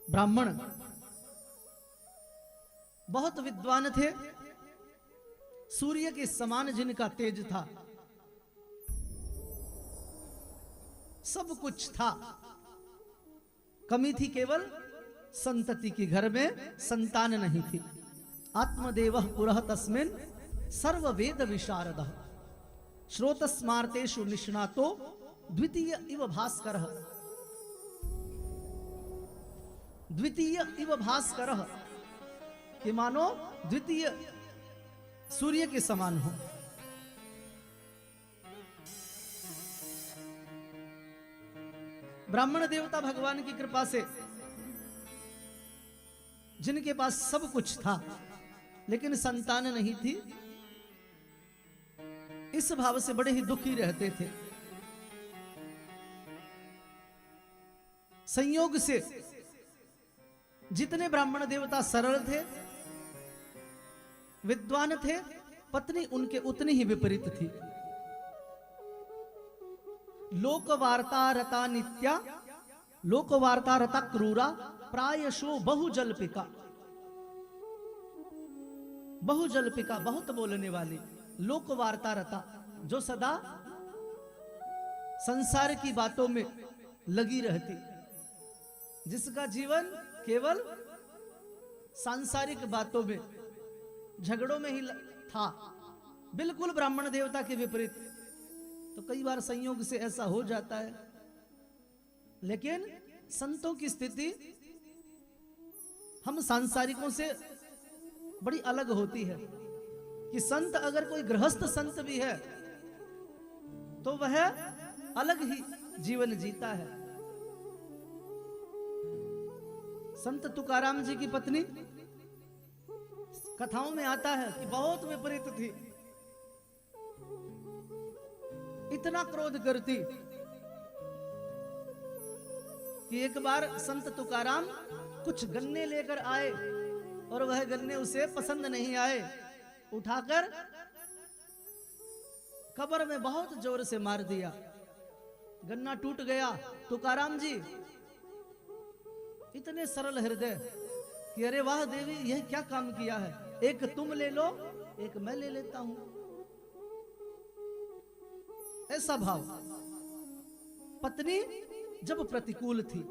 ब्राह्मण बहुत विद्वान थे, सूर्य के समान जिनका तेज था, सब कुछ था, कमी थी केवल संतति की। घर में संतान नहीं थी। आत्मदेव पुरः तस्मिन् सर्व वेद विशारद श्रोतस्मार्तेषु निष्णातो द्वितीय इव भास्कर। द्वितीय इव भास्कर कि मानो द्वितीय सूर्य के समान हो। ब्राह्मण देवता भगवान की कृपा से जिनके पास सब कुछ था लेकिन संतान नहीं थी, इस भाव से बड़े ही दुखी रहते थे। संयोग से जितने ब्राह्मण देवता सरल थे, विद्वान थे, पत्नी उनके उतनी ही विपरीत थी। लोकवार्ता रता नित्या, लोकवार्ता रता क्रूरा, प्रायशो बहुजल्पिका। बहुजल्पिका बहुत बोलने वाली, लोकवार्ता रता जो सदा संसार की बातों में लगी रहती, जिसका जीवन केवल सांसारिक बातों में, झगड़ों में ही था, बिल्कुल ब्राह्मण देवता के विपरीत। तो कई बार संयोग से ऐसा हो जाता है, लेकिन संतों की स्थिति हम सांसारिकों से बड़ी अलग होती है कि संत अगर कोई गृहस्थ संत भी है तो वह अलग ही जीवन जीता है। संत तुकाराम जी की पत्नी कथाओं में आता है कि बहुत विपरीत थी, इतना क्रोध करती कि एक बार संत तुकाराम कुछ गन्ने लेकर आए और वह गन्ने उसे पसंद नहीं आए, उठाकर कब्र में बहुत जोर से मार दिया, गन्ना टूट गया। तुकाराम जी इतने सरल हृदय कि अरे वाह देवी, यह क्या काम किया है, एक तुम ले लो, एक मैं ले लेता हूं, ऐसा भाव। पत्नी जब प्रतिकूल थी।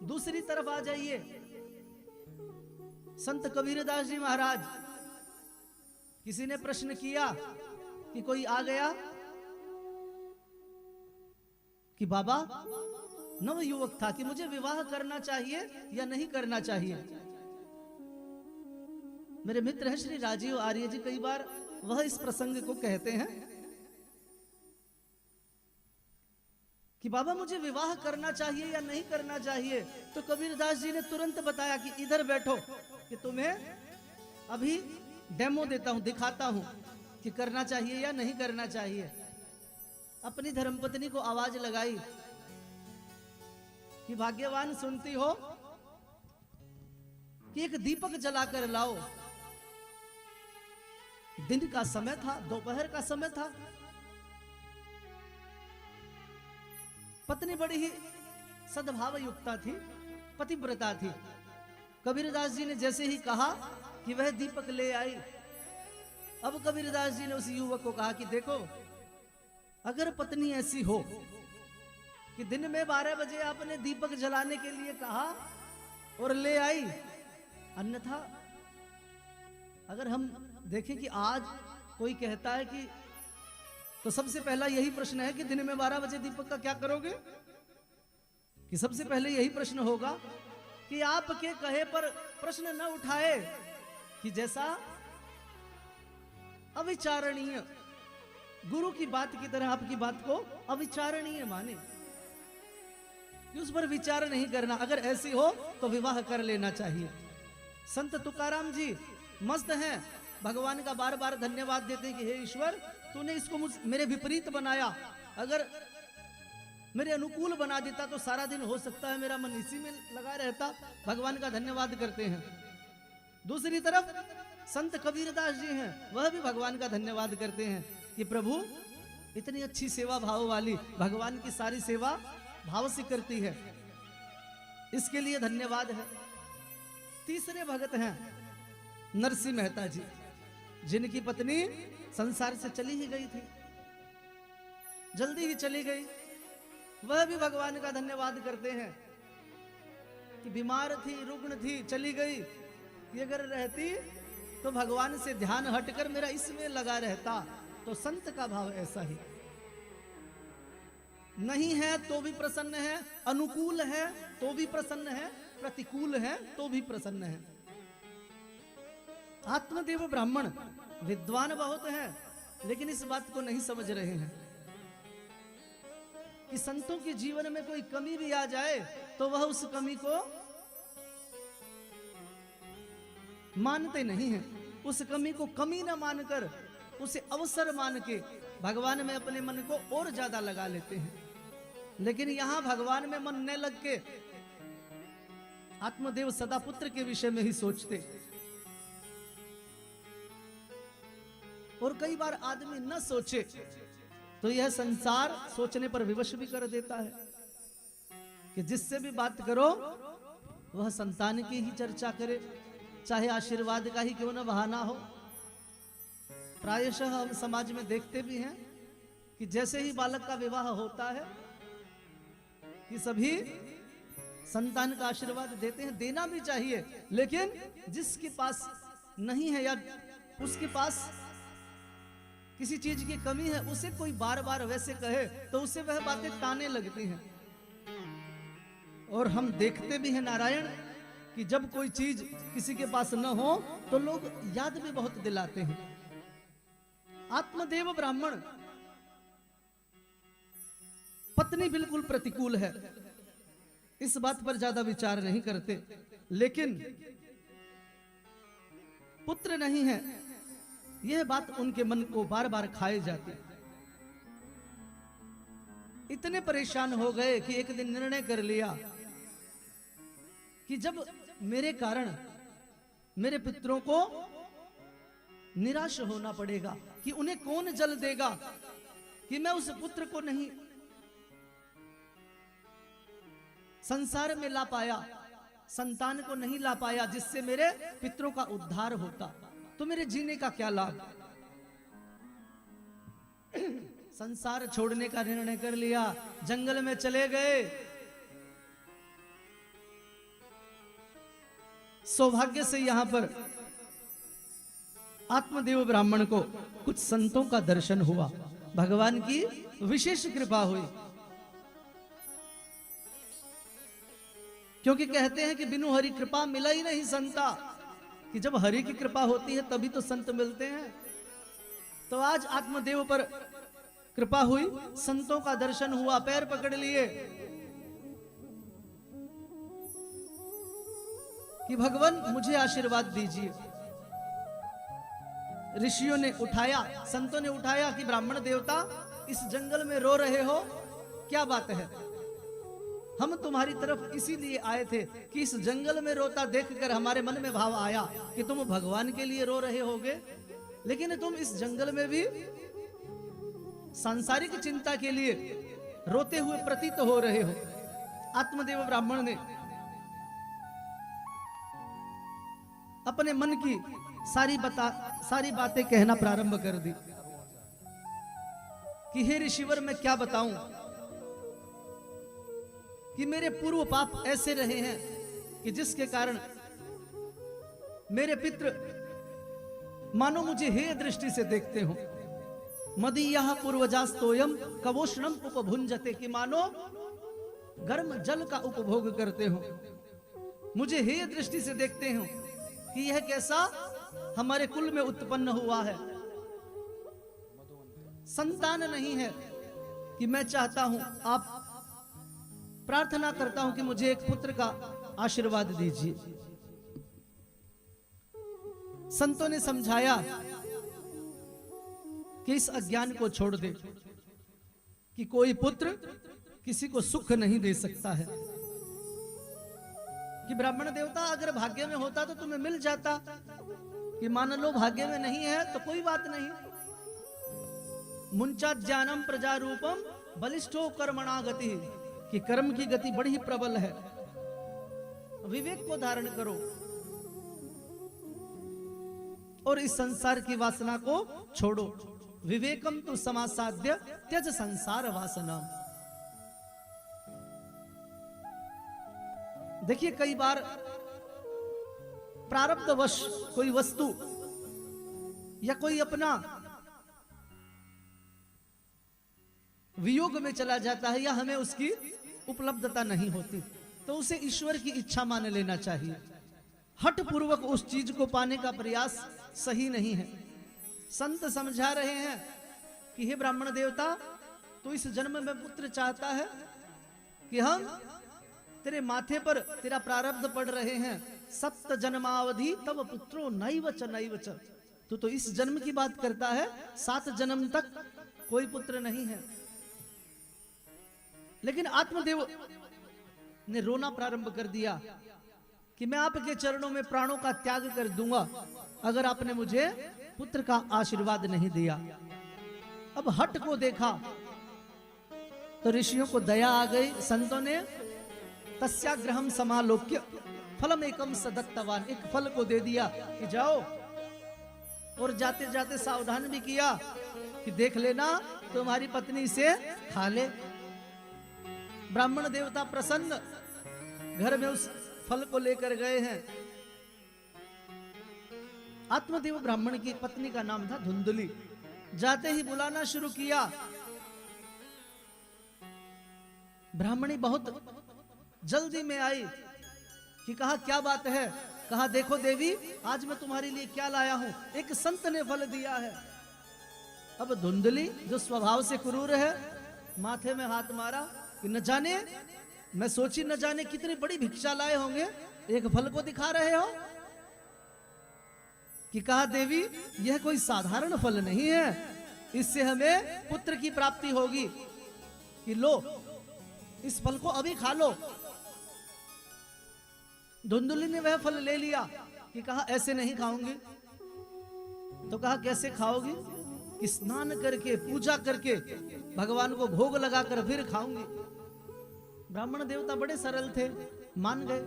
दूसरी तरफ आ जाइए, संत कबीरदास जी महाराज, किसी ने प्रश्न किया कि कोई आ गया कि बाबा, नव युवक था कि मुझे विवाह करना चाहिए या नहीं करना चाहिए। मेरे मित्र हैं श्री राजीव आर्य जी, कई बार वह इस प्रसंग को कहते हैं कि बाबा मुझे विवाह करना चाहिए या नहीं करना चाहिए। तो कबीरदास जी ने तुरंत बताया कि इधर बैठो कि तुम्हें अभी डेमो देता हूं, दिखाता हूं कि करना चाहिए या नहीं करना चाहिए। अपनी धर्मपत्नी को आवाज लगाई कि भाग्यवान सुनती हो कि एक दीपक जलाकर लाओ। दिन का समय था, दोपहर का समय था। पत्नी बड़ी ही सद्भाव युक्ता थी, पतिव्रता थी। कबीरदास जी ने जैसे ही कहा कि वह दीपक ले आई, अब कबीरदास जी ने उस युवक को कहा कि देखो, अगर पत्नी ऐसी हो कि दिन में 12 बजे आपने दीपक जलाने के लिए कहा और ले आई, अन्यथा अगर हम देखें कि आज कोई कहता है कि, तो सबसे पहला यही प्रश्न है कि दिन में 12 बजे दीपक का क्या करोगे? कि सबसे पहले यही प्रश्न होगा कि आपके कहे पर प्रश्न न उठाए कि जैसा अविचारणीय, गुरु की बात की तरह आपकी बात को अविचारणीय माने, कि उस पर विचार नहीं करना। अगर ऐसी हो तो विवाह कर लेना चाहिए। संत तुकाराम जी मस्त हैं, भगवान का बार बार धन्यवाद देते हैं कि हे ईश्वर, तूने इसको मेरे विपरीत बनाया, अगर मेरे अनुकूल बना देता तो सारा दिन हो सकता है मेरा मन इसी में लगा रहता। भगवान का धन्यवाद करते हैं। दूसरी तरफ संत कबीरदास जी हैं, वह भी भगवान का धन्यवाद करते हैं कि प्रभु इतनी अच्छी सेवा भाव वाली, भगवान की सारी सेवा भाव से करती है, इसके लिए धन्यवाद है। तीसरे भगत हैं नरसिंह मेहता जी, जिनकी पत्नी संसार से चली ही गई थी, जल्दी ही चली गई। वह भी भगवान का धन्यवाद करते हैं कि बीमार थी, रुग्ण थी, चली गई, कि अगर रहती तो भगवान से ध्यान हटकर मेरा इसमें लगा रहता। तो संत का भाव ऐसा ही, नहीं है तो भी प्रसन्न है, अनुकूल है तो भी प्रसन्न है, प्रतिकूल है तो भी प्रसन्न है। आत्मदेव ब्राह्मण विद्वान बहुत हैं, लेकिन इस बात को नहीं समझ रहे हैं कि संतों के जीवन में कोई कमी भी आ जाए तो वह उस कमी को मानते नहीं हैं। उस कमी को कमी न मानकर उसे अवसर मान के भगवान में अपने मन को और ज्यादा लगा लेते हैं। लेकिन यहां भगवान में मन न लग के आत्मदेव सदा पुत्र के विषय में ही सोचते। और कई बार आदमी न सोचे तो यह संसार सोचने पर विवश भी कर देता है कि जिससे भी बात करो वह संतान की ही चर्चा करे, चाहे आशीर्वाद का ही क्यों न बहाना हो। प्रायशः हम समाज में देखते भी हैं कि जैसे ही बालक का विवाह होता है कि सभी संतान का आशीर्वाद देते हैं, देना भी चाहिए, लेकिन जिसके पास नहीं है या उसके पास किसी चीज की कमी है, उसे कोई बार बार वैसे कहे तो उसे वह बातें ताने लगती हैं। और हम देखते भी हैं नारायण कि जब कोई चीज किसी के पास न हो तो लोग याद भी बहुत दिलाते हैं। आत्मदेव ब्राह्मण पत्नी बिल्कुल प्रतिकूल है, इस बात पर ज्यादा विचार नहीं करते, लेकिन पुत्र नहीं है यह बात उनके मन को बार बार खाए जाती। इतने परेशान हो गए कि एक दिन निर्णय कर लिया कि जब मेरे कारण मेरे पितरों को निराश होना पड़ेगा, कि उन्हें कौन जल देगा, कि मैं उस पुत्र को नहीं संसार में ला पाया, संतान को नहीं ला पाया जिससे मेरे पितरों का उद्धार होता, तो मेरे जीने का क्या लाभ। संसार छोड़ने का निर्णय कर लिया, जंगल में चले गए। सौभाग्य से यहां पर आत्मदेव ब्राह्मण को कुछ संतों का दर्शन हुआ, भगवान की विशेष कृपा हुई। क्योंकि कहते हैं कि बिनु हरि कृपा मिला ही नहीं संता, कि जब हरि की कृपा होती है तभी तो संत मिलते हैं। तो आज आत्मदेव पर कृपा हुई, संतों का दर्शन हुआ, पैर पकड़ लिए कि भगवान मुझे आशीर्वाद दीजिए। ऋषियों ने उठाया, संतों ने उठाया कि ब्राह्मण देवता इस जंगल में रो रहे हो, क्या बात है। हम तुम्हारी तरफ इसीलिए आए थे कि इस जंगल में रोता देखकर हमारे मन में भाव आया कि तुम भगवान के लिए रो रहे होगे, लेकिन तुम इस जंगल में भी सांसारिक चिंता के लिए रोते हुए प्रतीत हो रहे हो। आत्मदेव ब्राह्मण ने अपने मन की सारी बातें कहना प्रारंभ कर दी कि हे ऋषिवर, मैं क्या बताऊं कि मेरे पूर्व पाप ऐसे रहे हैं कि जिसके कारण मेरे पितृ मानो मुझे हेय दृष्टि से देखते हो। मदीयः पूर्वजास्तोयम कवोष्णम उपभुंजते, कि मानो गर्म जल का उपभोग करते हो, मुझे हेय दृष्टि से देखते हो कि यह कैसा हमारे कुल में उत्पन्न हुआ है। संतान नहीं है कि मैं चाहता हूं, आप प्रार्थना करता हूं कि मुझे एक पुत्र का आशीर्वाद दीजिए। संतों ने समझाया कि इस अज्ञान को छोड़ दे, कि कोई पुत्र किसी को सुख नहीं दे सकता है, कि ब्राह्मण देवता अगर भाग्य में होता तो तुम्हें मिल जाता, कि मान लो भाग्य में नहीं है तो कोई बात नहीं। मुंचा ज्ञानम प्रजा रूपम बलिष्ठो कर्मणा गति, कि कर्म की गति बड़ी प्रबल है, विवेक को धारण करो। और इस संसार की वासना को छोड़ो। विवेकम तु समासाद्य त्यज संसार वासना। देखिए, कई बार प्रारब्धवश कोई वस्तु या कोई अपना वियोग में चला जाता है या हमें उसकी उपलब्धता नहीं होती, तो उसे ईश्वर की इच्छा मान लेना चाहिए। हठ पूर्वक उस चीज को पाने का प्रयास सही नहीं है। संत समझा रहे हैं कि हे ब्राह्मण देवता, तो इस जन्म में पुत्र चाहता है कि हम तेरे माथे पर तेरा प्रारब्ध पड़ रहे हैं, सप्त जन्मावधि तब पुत्रो नैवच नैवच। तो इस जन्म की बात करता है, 7 जन्म तक कोई पुत्र नहीं है। लेकिन आत्मदेव ने रोना प्रारंभ कर दिया कि मैं आपके चरणों में प्राणों का त्याग कर दूंगा अगर आपने मुझे पुत्र का आशीर्वाद नहीं दिया। अब हट को देखा तो ऋषियों को दया आ गई। संतों ने तस्याग्रहम समालोक्य फलम एकम सदत्तवान, एक फल को दे दिया कि जाओ, और जाते जाते सावधान भी किया कि देख लेना तुम्हारी पत्नी से खा ले। ब्राह्मण देवता प्रसन्न घर में उस फल को लेकर गए हैं। आत्मदेव ब्राह्मण की पत्नी का नाम था धुंधली। जाते ही बुलाना शुरू किया। ब्राह्मणी बहुत जल्दी में आई कि कहा क्या बात है। कहा देखो देवी, आज मैं तुम्हारे लिए क्या लाया हूं, एक संत ने फल दिया है। अब धुंधली जो स्वभाव से क्रूर है, माथे में हाथ मारा कि न जाने, मैं सोची न जाने कितनी बड़ी भिक्षा लाए होंगे, एक फल को दिखा रहे हो। कि कहा देवी, यह कोई साधारण फल नहीं है, इससे हमें पुत्र की प्राप्ति होगी, कि लो इस फल को अभी खा लो। धुंधली ने वह फल ले लिया कि कहा ऐसे नहीं खाऊंगी। तो कहा कैसे खाओगी? कि स्नान करके पूजा करके भगवान को भोग लगाकर फिर खाऊंगी। ब्राह्मण देवता बड़े सरल थे, मान गए,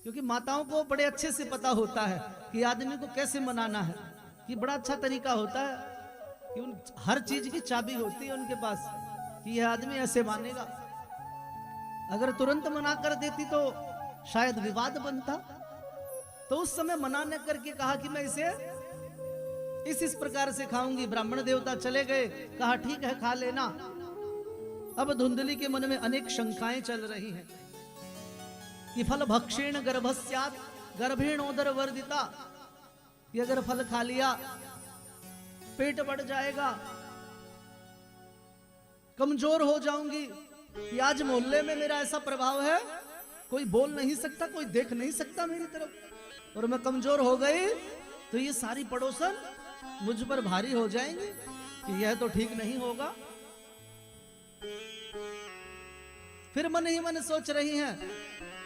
क्योंकि माताओं को बड़े अच्छे से पता होता है कि आदमी को कैसे मनाना है। कि बड़ा अच्छा तरीका होता है कि उन हर चीज की चाबी होती है उनके पास कि यह आदमी ऐसे मानेगा। अगर तुरंत मना कर देती तो शायद विवाद बनता। तो उस समय मनाने करके कहा कि मैं इसे इस प्रकार से खाऊंगी। ब्राह्मण देवता चले गए, कहा ठीक है खा लेना। अब धुंधली के मन में अनेक शंकाएं चल रही हैं कि फल भक्षेण गर्भस्यात् गर्भेणोदर वर्धिता, कि अगर फल खा लिया पेट बढ़ जाएगा, कमजोर हो जाऊंगी। कि आज मोहल्ले में मेरा ऐसा प्रभाव है, कोई बोल नहीं सकता, कोई देख नहीं सकता मेरी तरफ, और मैं कमजोर हो गई तो ये सारी पड़ोसन मुझ पर भारी हो जाएंगे, कि यह तो ठीक नहीं होगा। फिर मन ही मन सोच रही हैं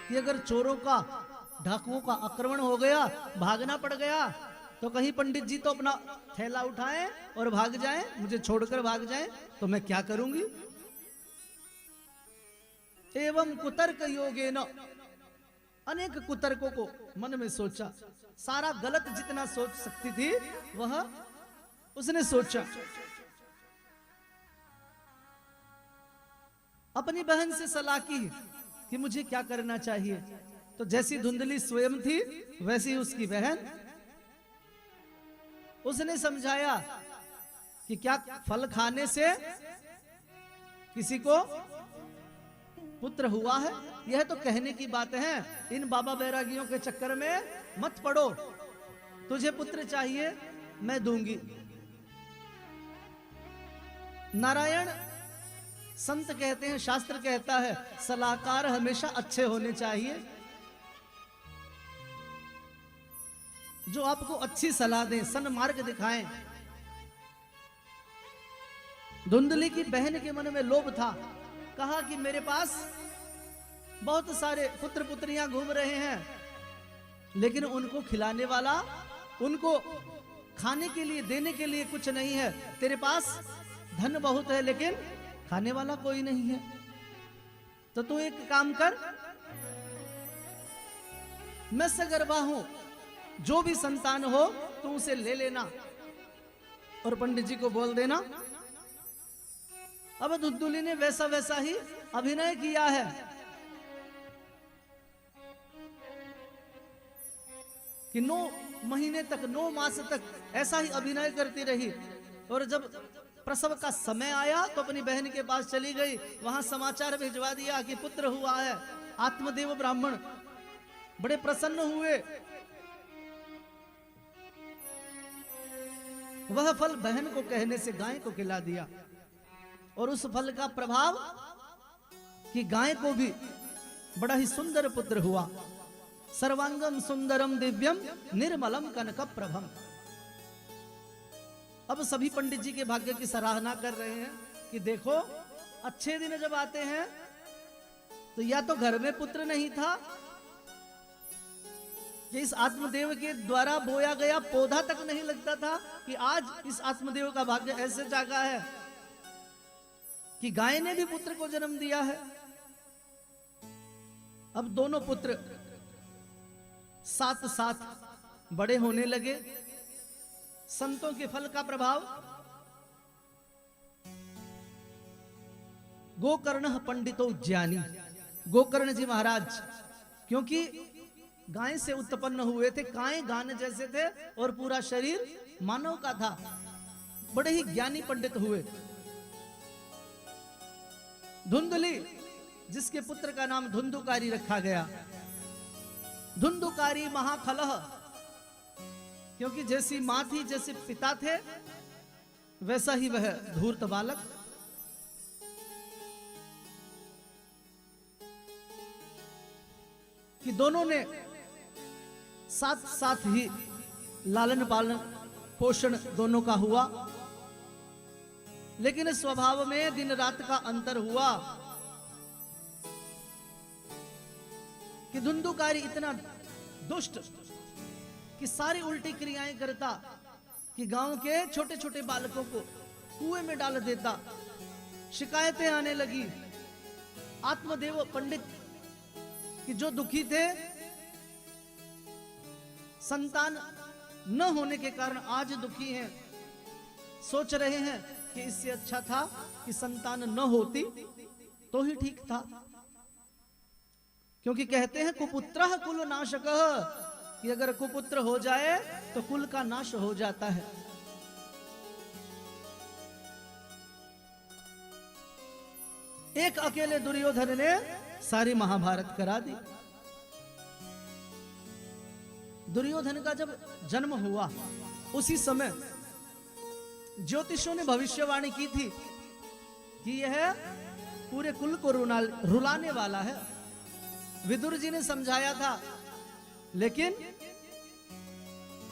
कि अगर चोरों का, डाकुओं का आक्रमण हो गया, भागना पड़ गया, तो कहीं पंडित जी तो अपना थैला उठाएं और भाग जाएं, मुझे छोड़कर भाग जाएं, तो मैं क्या करूंगी। एवं कुतर्क योगेन, अनेक कुतर्कों को मन में सोचा। सारा गलत जितना सोच सकती थी वह उसने सोचा। अपनी बहन से सलाह की कि मुझे क्या करना चाहिए। तो जैसी धुंधली स्वयं थी वैसी उसकी बहन, उसने समझाया कि क्या फल खाने से किसी को पुत्र हुआ है? यह तो कहने की बात है, इन बाबा बैरागियों के चक्कर में मत पड़ो। तुझे पुत्र चाहिए, मैं दूंगी। नारायण संत कहते हैं, शास्त्र कहता है, सलाहकार हमेशा अच्छे होने चाहिए, जो आपको अच्छी सलाह दें, सन्मार्ग दिखाएं। धुंधली की बहन के मन में लोभ था। कहा कि मेरे पास बहुत सारे पुत्र पुत्रियां घूम रहे हैं, लेकिन उनको खिलाने वाला, उनको खाने के लिए देने के लिए कुछ नहीं है। तेरे पास धन बहुत है लेकिन खाने वाला कोई नहीं है। तो तू एक काम कर, मैं सगर्भा हूं, जो भी संतान हो तो उसे ले लेना और पंडित जी को बोल देना। अब धुंधुली ने वैसा वैसा ही अभिनय किया है। कि 9 महीने तक, 9 मास तक ऐसा ही अभिनय करती रही। और जब प्रसव का समय आया तो अपनी बहन के पास चली गई, वहां समाचार भिजवा दिया कि पुत्र हुआ है। आत्मदेव ब्राह्मण बड़े प्रसन्न हुए। वह फल बहन को कहने से गाय को खिला दिया और उस फल का प्रभाव कि गाय को भी बड़ा ही सुंदर पुत्र हुआ। सर्वांगम सुंदरम दिव्यम निर्मलम कनक प्रभम। अब सभी पंडित जी के भाग्य की सराहना कर रहे हैं कि देखो, अच्छे दिन जब आते हैं तो या तो घर में पुत्र नहीं था, कि इस आत्मदेव के द्वारा बोया गया पौधा तक नहीं लगता था, कि आज इस आत्मदेव का भाग्य ऐसे जागा है कि गाय ने भी पुत्र को जन्म दिया है। अब दोनों पुत्र साथ साथ बड़े होने लगे। संतों के फल का प्रभाव। गोकर्ण पंडितो ज्ञानी, गोकर्ण जी महाराज क्योंकि गाय से उत्पन्न हुए थे, गाय गान जैसे थे और पूरा शरीर मानव का था, बड़े ही ज्ञानी पंडित हुए। धुंधुली जिसके पुत्र का नाम धुंधुकारी रखा गया, धुंधुकारी महाखलह, क्योंकि जैसी मां थी, जैसे पिता थे, वैसा ही वह धूर्त बालक। कि दोनों ने साथ साथ ही लालन पालन पोषण दोनों का हुआ, लेकिन स्वभाव में दिन रात का अंतर हुआ। कि धुंधुकारी इतना दुष्ट कि सारी उल्टी क्रियाएं करता, कि गांव के छोटे छोटे बालकों को कुएं में डाल देता। शिकायतें आने लगी। आत्मदेव पंडित कि जो दुखी थे संतान न होने के कारण, आज दुखी हैं, सोच रहे हैं कि इससे अच्छा था कि संतान न होती तो ही ठीक था। क्योंकि कहते हैं कुपुत्रः कुल नाशकः, कि अगर कुपुत्र हो जाए तो कुल का नाश हो जाता है। एक अकेले दुर्योधन ने सारी महाभारत करा दी। दुर्योधन का जब जन्म हुआ उसी समय ज्योतिषों ने भविष्यवाणी की थी कि यह पूरे कुल को रुलाने वाला है। विदुर जी ने समझाया था, लेकिन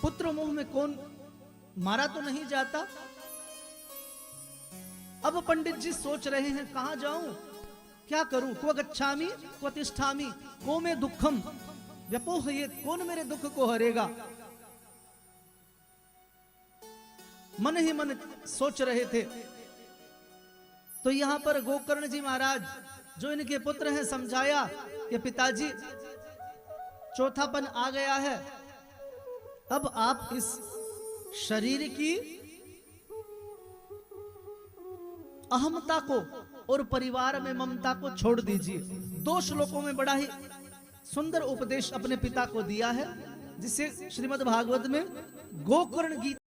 पुत्र मोह में कौन मारा तो नहीं जाता। अब पंडित जी सोच रहे हैं कहां जाऊं, क्या करूं, क्व गच्छामि क्व तिष्ठामि को मे दुखम व्यपोहयेत्, कौन मेरे दुख को हरेगा। मन ही मन सोच रहे थे। तो यहां पर गोकर्ण जी महाराज जो इनके पुत्र हैं समझाया कि पिताजी चौथापन आ गया है, अब आप इस शरीर की अहमता को और परिवार में ममता को छोड़ दीजिए। 2 श्लोकों में बड़ा ही सुंदर उपदेश अपने पिता को दिया है, जिसे श्रीमद् भागवत में गोकर्ण गीता